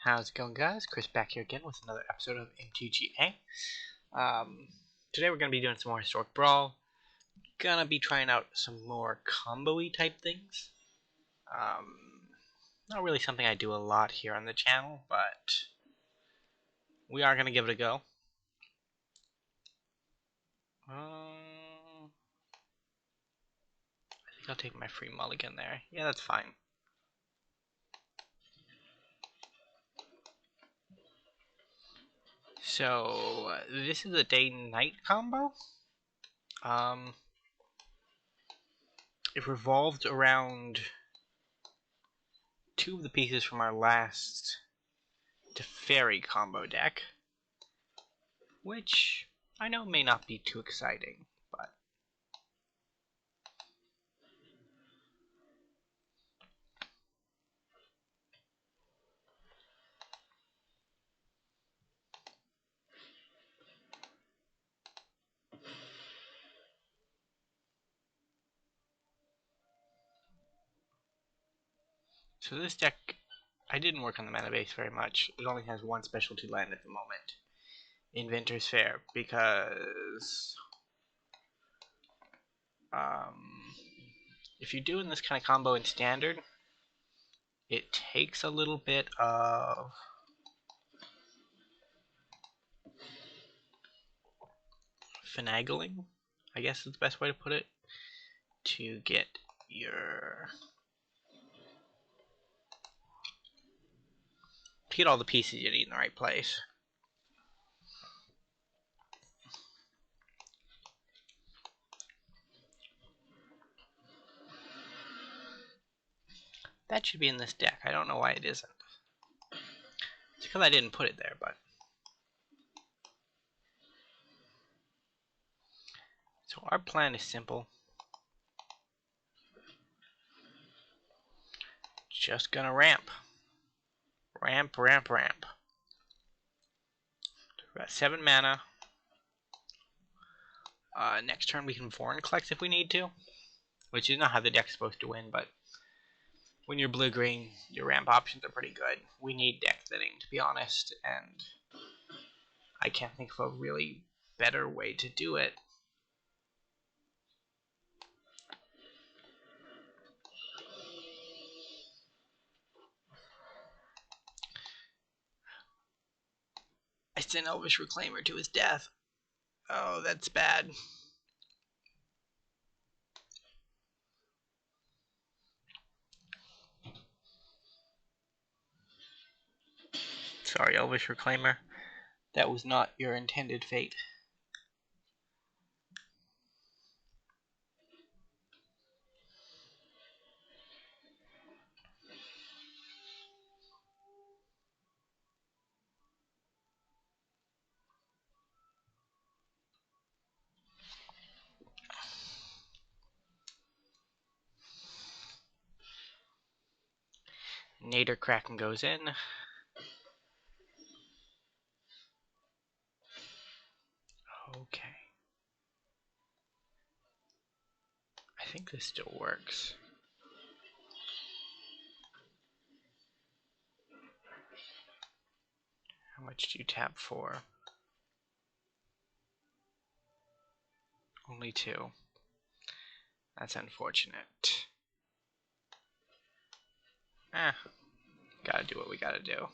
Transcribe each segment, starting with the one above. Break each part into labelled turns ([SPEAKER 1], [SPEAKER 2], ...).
[SPEAKER 1] How's it going, guys? Chris back here again with another episode of MTGA. Today we're going to be doing some more Historic Brawl. Gonna be trying out some more combo-y type things. Not really something I do a lot here on the channel, but we are going to give it a go. I think I'll take my free mulligan there. Yeah, that's fine. So, this is a day-night combo. It revolved around two of the pieces from our last Teferi combo deck, which I know may not be too exciting, but so this deck, I didn't work on the mana base very much. It only has one specialty land at the moment, Inventor's Fair, because if you're doing this kind of combo in Standard, it takes a little bit of finagling, I guess is the best way to put it, to get all the pieces you need in the right place. That should be in this deck. I don't know why it isn't. It's because I didn't put it there, but so our plan is simple. Just gonna ramp. Ramp. We've got 7 mana. Next turn we can Vorinclex if we need to, which is not how the deck's supposed to win, but when you're blue-green, your ramp options are pretty good. We need deck thinning, to be honest, and I can't think of a really better way to do it. I sent Elvish Reclaimer to his death. Oh, that's bad. Sorry, Elvish Reclaimer. That was not your intended fate. Nader Kraken goes in. Okay. I think this still works. How much do you tap for? Only 2. That's unfortunate. Gotta do what we gotta do.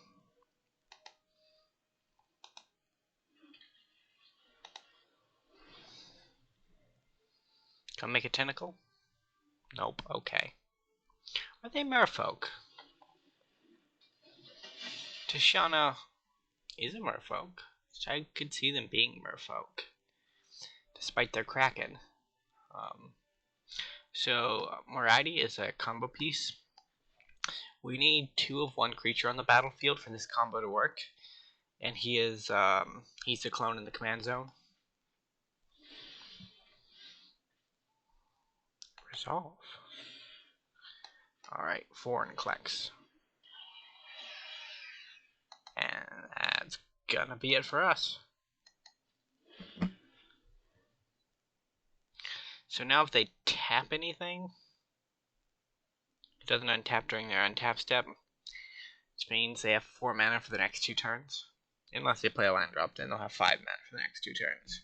[SPEAKER 1] Come make a tentacle? Nope, okay. Are they merfolk? Tishana is a merfolk. I could see them being merfolk, despite their kraken. So Moradi is a combo piece. We need 2 of 1 creature on the battlefield for this combo to work, and he is he's the clone in the command zone. Resolve. Alright, Vorinclex. And that's gonna be it for us. So now if they tap anything, it doesn't untap during their untap step. which means they have 4 mana for the next 2 turns. Unless they play a land drop, then they'll have 5 mana for the next 2 turns.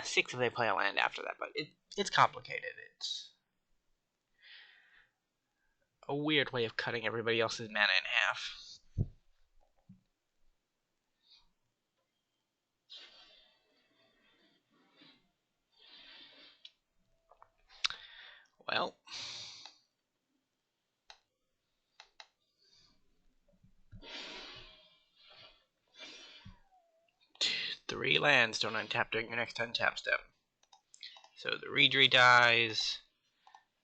[SPEAKER 1] 6 if they play a land after that, but it's complicated. It's a weird way of cutting everybody else's mana in half. Well, 3 lands don't untap during your next untap step. So the Reedry dies,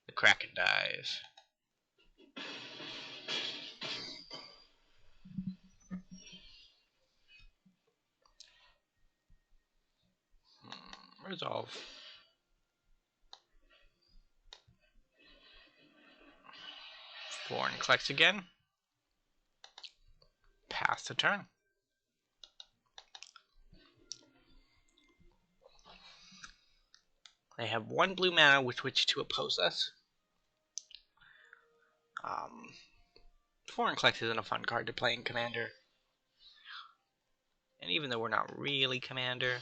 [SPEAKER 1] the Kraken dies. Resolve. Foreign collects again. Pass the turn. They have 1 blue mana with which to oppose us. Foreign collects isn't a fun card to play in Commander. And even though we're not really Commander,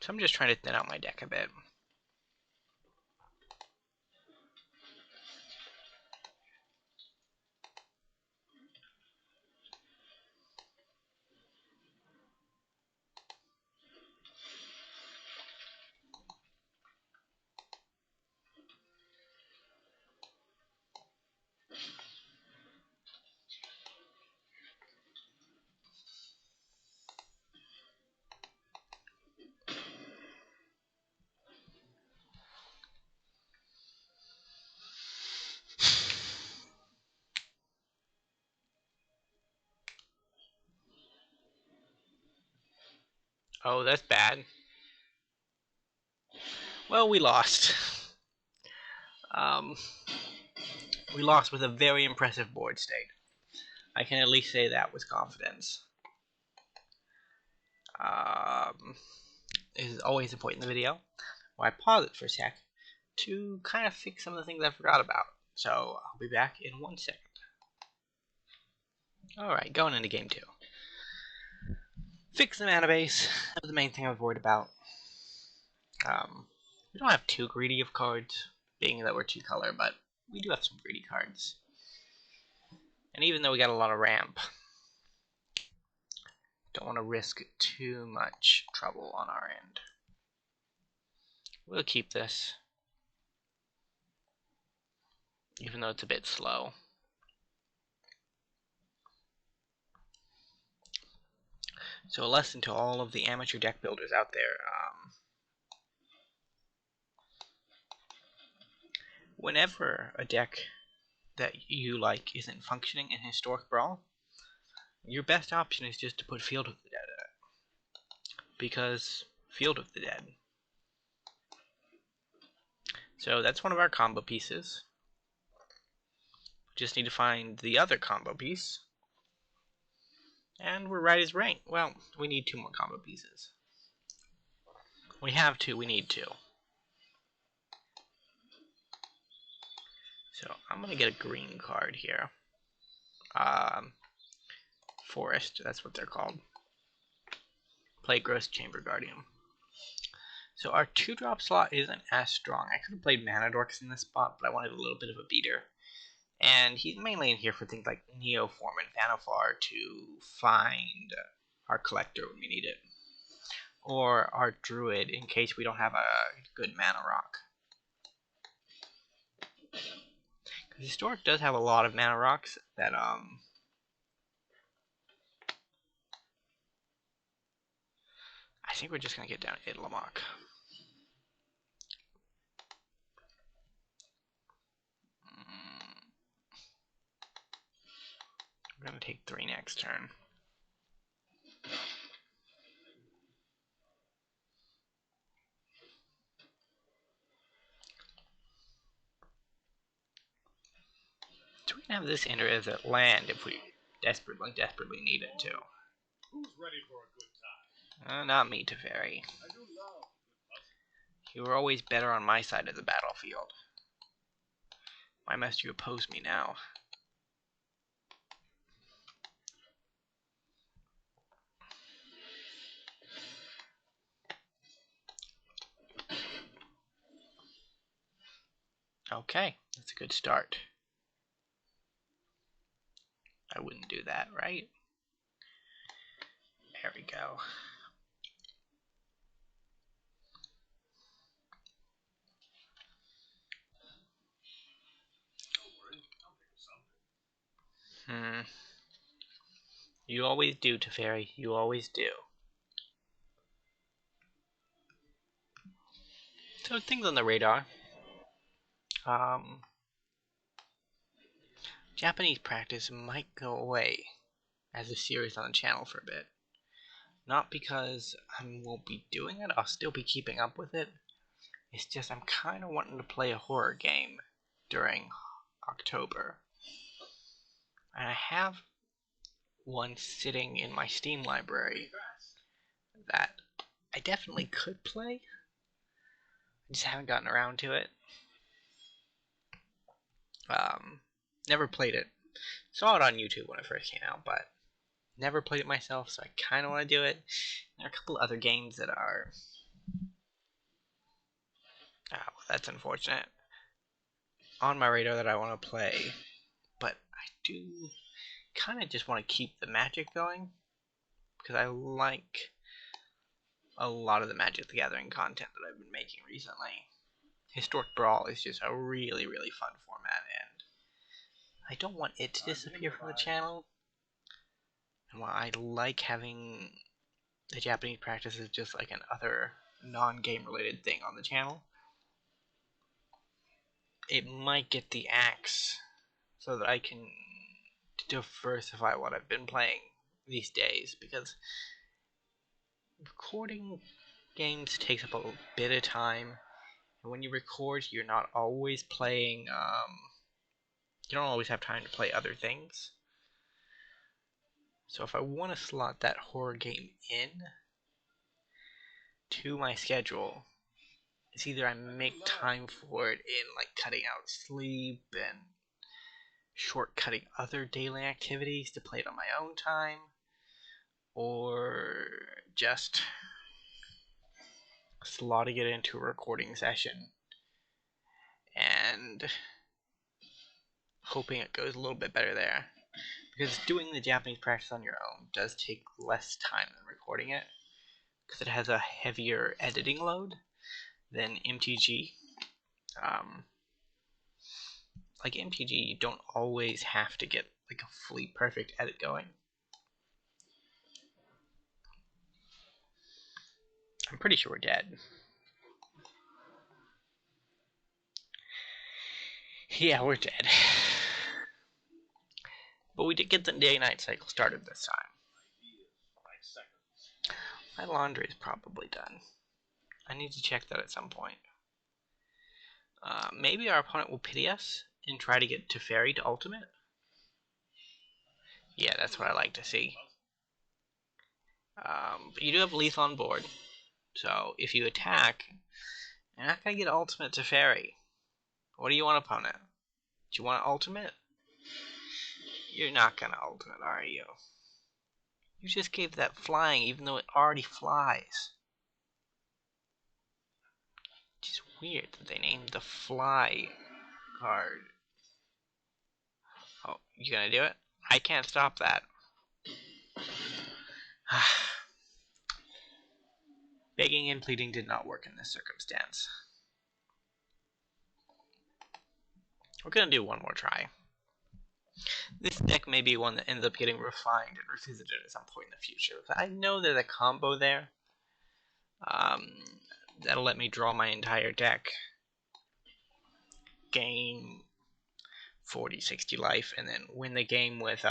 [SPEAKER 1] so I'm just trying to thin out my deck a bit. Oh, that's bad. Well, we lost. We lost with a very impressive board state. I can at least say that with confidence. This is always a point in the video where I pause it for a sec to kind of fix some of the things I forgot about. So I'll be back in 1 second. Alright, going into game 2. Fix the mana base. That was the main thing I was worried about. We don't have too greedy of cards, being that we're 2 color, but we do have some greedy cards. And even though we got a lot of ramp, don't want to risk too much trouble on our end. We'll keep this, even though it's a bit slow. So a lesson to all of the amateur deck builders out there. Whenever a deck that you like isn't functioning in Historic Brawl, your best option is just to put Field of the Dead in it. Because Field of the Dead. So that's one of our combo pieces. Just need to find the other combo piece. And we're right as rain. Well, we need 2 more combo pieces. We have 2, we need 2. So I'm going to get a green card here. Forest, that's what they're called. Play Gross Chamber Guardian. So our 2-drop slot isn't as strong. I could have played Mana Dorks in this spot, but I wanted a little bit of a beater. And he's mainly in here for things like Neoform and Vanifar to find our collector when we need it. Or our druid in case we don't have a good mana rock. Because Historic does have a lot of mana rocks that I think we're just gonna get down Idlamok. We're gonna take 3 next turn. can have this enter as a land if we desperately need it to.
[SPEAKER 2] Who's ready for a good time?
[SPEAKER 1] Not me, Teferi. You were always better on my side of the battlefield. Why must you oppose me now? Okay, that's a good start. I wouldn't do that, right? There we go. You always do, Teferi. You always do. So things on the radar. Japanese practice might go away as a series on the channel for a bit. Not because I won't be doing it, I'll still be keeping up with it. It's just I'm kind of wanting to play a horror game during October. And I have one sitting in my Steam library that I definitely could play. I just haven't gotten around to it. Never played it. Saw it on YouTube when it first came out, but never played it myself, so I kind of want to do it. There are a couple other games that are... well, that's unfortunate. On my radar that I want to play, but I do kind of just want to keep the Magic going, because I like a lot of the Magic the Gathering content that I've been making recently. Historic Brawl is just a really, really fun format, and I don't want it to disappear from the channel. And while I like having the Japanese practice as just like an other non-game related thing on the channel, it might get the axe so that I can diversify what I've been playing these days, because recording games takes up a bit of time, and when you record you're not always playing, you don't always have time to play other things. So if I want to slot that horror game in to my schedule, it's either I make time for it in like cutting out sleep and shortcutting other daily activities to play it on my own time, or just slotting it into a recording session and hoping it goes a little bit better there. Because doing the Japanese practice on your own does take less time than recording it, because it has a heavier editing load than MTG. Like MTG, you don't always have to get like a fully perfect edit going. I'm pretty sure we're dead. Yeah, we're dead. But we did get the day-night cycle started this time. My laundry is probably done. I need to check that at some point. Maybe our opponent will pity us and try to get Teferi to ultimate. Yeah, that's what I like to see. But you do have lethal on board, so if you attack, you're not going to get ultimate Teferi. What do you want, opponent? Do you want ultimate? You're not going to ultimate, are you? You just gave that flying even though it already flies. Which is weird that they named the fly card. Oh, you gonna do it? I can't stop that. Begging and pleading did not work in this circumstance. We're gonna do one more try. This deck may be one that ends up getting refined and revisited at some point in the future. I know there's a combo there. That'll let me draw my entire deck, gain 40, 60 life, and then win the game with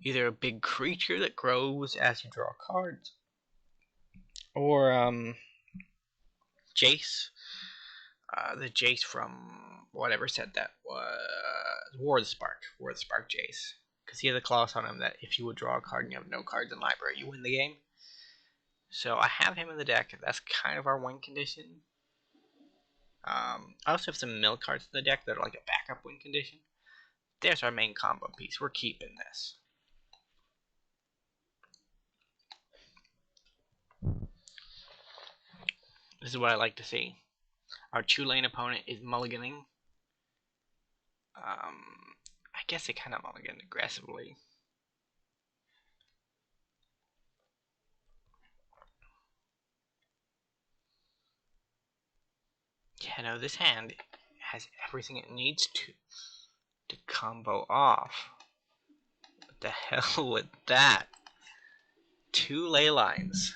[SPEAKER 1] either a big creature that grows as you draw cards, or Jace. The Jace from whatever set that was. War the Spark Jace. Because he has a clause on him that if you would draw a card and you have no cards in library, you win the game. So I have him in the deck. That's kind of our win condition. I also have some mill cards in the deck that are like a backup win condition. There's our main combo piece. We're keeping this. This is what I like to see. Our 2-lane opponent is mulliganing. I guess they kind of mulligan aggressively. Yeah, no, this hand has everything it needs to combo off. What the hell with that? 2 ley lines.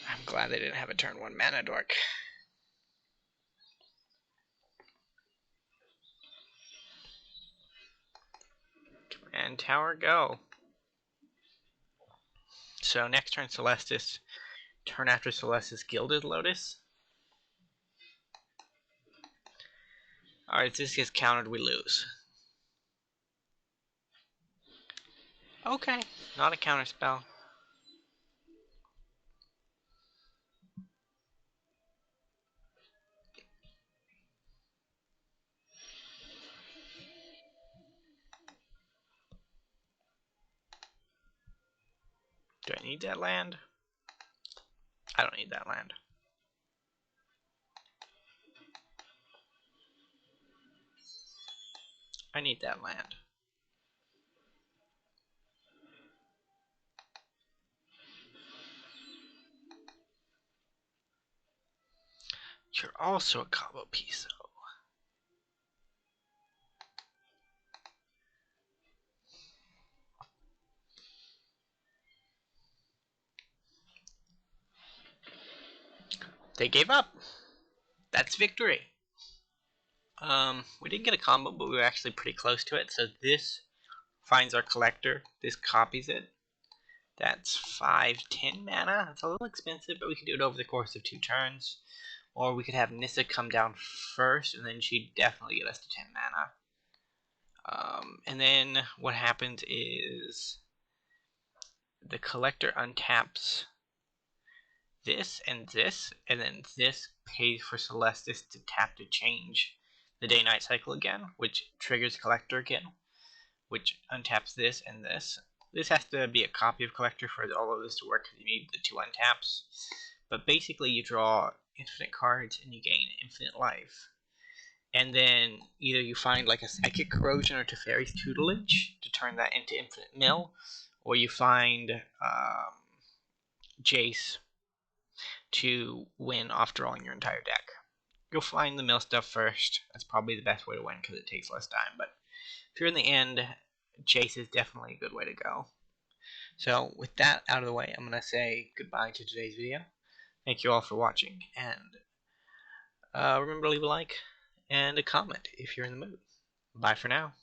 [SPEAKER 1] I'm glad they didn't have a turn 1 mana dork. Command tower, go. So next turn Celestis. Turn after Celestis, Gilded Lotus. Alright, if this gets countered, we lose. Okay, not a counter spell. Do I need that land? I don't need that land. I need that land. You're also a combo piece, though. They gave up. That's victory. We didn't get a combo, but we were actually pretty close to it. So this finds our collector. This copies it. That's 5-10 mana. It's a little expensive, but we can do it over the course of 2 turns. Or we could have Nissa come down first, and then she'd definitely get us to 10 mana. And then what happens is the collector untaps this, and then this pays for Celestis to tap to change the day-night cycle again, which triggers collector again, which untaps this and this. This has to be a copy of collector for all of this to work, because you need the 2 untaps. But basically you draw infinite cards and you gain infinite life. And then either you find like a Psychic Corrosion or Teferi's Tutelage to turn that into infinite mill, or you find Jace to win off drawing your entire deck. You'll find the mill stuff first. That's probably the best way to win because it takes less time. But if you're in the end, Jace is definitely a good way to go. So with that out of the way, I'm going to say goodbye to today's video. Thank you all for watching, and remember to leave a like and a comment if you're in the mood. Bye for now.